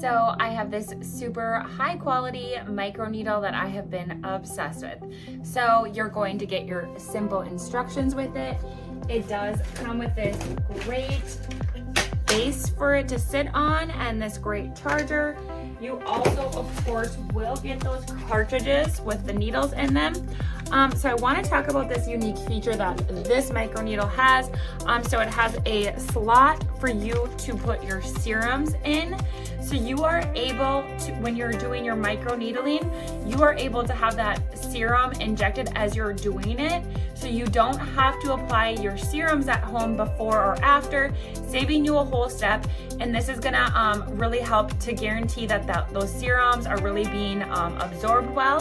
So I have this super high quality micro needle that I have been obsessed with. So you're going to get your simple instructions with it. It does come with this great base for it to sit on and this great charger. You also, of course, will get those cartridges with the needles in them. So I want to talk about this unique feature that this micro needle has. So it has a slot for you to put your serums in. So you are able to, when you're doing your micro needling, you are able to have that serum injected as you're doing it. So you don't have to apply your serums at home before or after, saving you a whole step. And this is gonna really help to guarantee that those serums are really being absorbed well.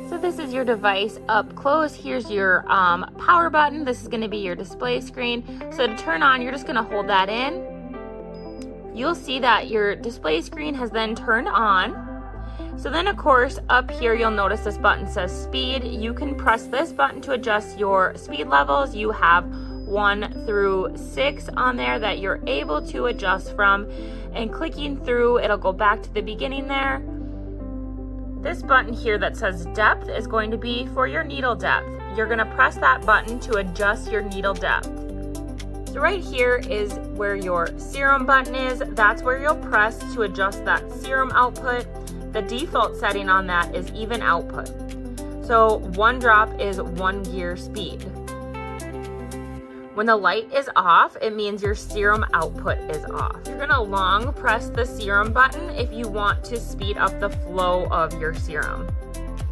So this is your device up close. Here's your power button. This is gonna be your display screen. So to turn on, you're just gonna hold that in. You'll see that your display screen has then turned on. So then of course up here you'll notice this button says speed. You can press this button to adjust your speed levels. You have 1 through 6 on there that you're able to adjust from, and clicking through it'll go back to the beginning there. This button here that says depth is going to be for your needle depth. You're going to press that button to adjust your needle depth. So right here is where your serum button is. That's where you'll press to adjust that serum output. The default setting on that is even output. So 1 drop is 1 gear speed. When the light is off, it means your serum output is off. You're gonna long press the serum button if you want to speed up the flow of your serum.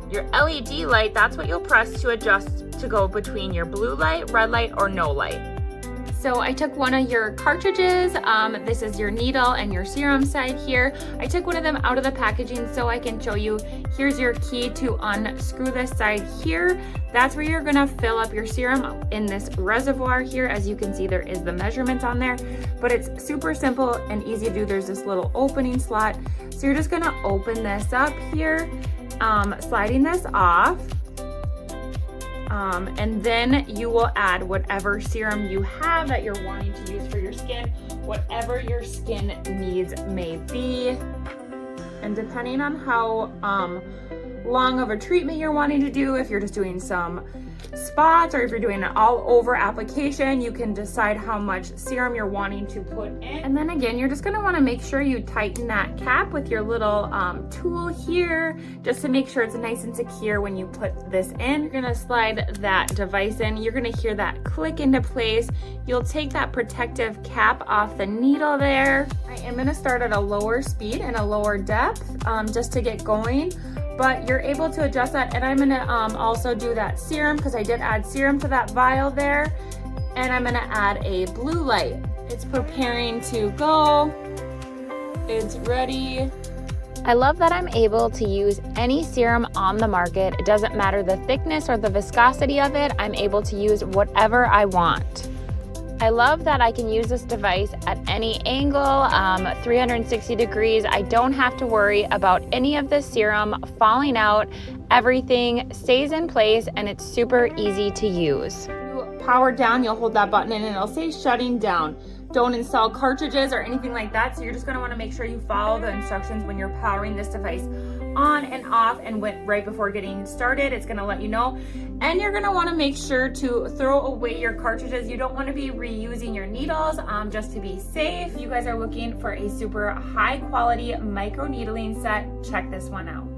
Your LED light, that's what you'll press to adjust to go between your blue light, red light, or no light. So I took one of your cartridges. This is your needle and your serum side here. I took one of them out of the packaging so I can show you. Here's your key to unscrew this side here. That's where you're gonna fill up your serum in this reservoir here. As you can see, there is the measurements on there, but it's super simple and easy to do. There's this little opening slot. So you're just gonna open this up here, sliding this off. And then you will add whatever serum you have that you're wanting to use for your skin, whatever your skin needs may be. And depending on how long of a treatment you're wanting to do, if you're just doing some spots or if you're doing an all over application, you can decide how much serum you're wanting to put in. And then again, you're just gonna wanna make sure you tighten that cap with your little tool here, just to make sure it's nice and secure when you put this in. You're gonna slide that device in. You're gonna hear that click into place. You'll take that protective cap off the needle there. I am gonna start at a lower speed and a lower depth just to get going. But you're able to adjust that, and I'm gonna also do that serum because I did add serum to that vial there, and I'm gonna add a blue light. It's preparing to go. It's ready. I love that I'm able to use any serum on the market. It doesn't matter the thickness or the viscosity of it. I'm able to use whatever I want. I love that I can use this device at any angle, 360 degrees. I don't have to worry about any of the serum falling out. Everything stays in place and it's super easy to use. Power down, you'll hold that button and it'll say shutting down. Don't install cartridges or anything like that. So you're just gonna wanna make sure you follow the instructions when you're powering this device on and off, and right before getting started, it's gonna let you know. And you're gonna wanna make sure to throw away your cartridges. You don't wanna be reusing your needles just to be safe. If you guys are looking for a super high quality micro needling set, check this one out.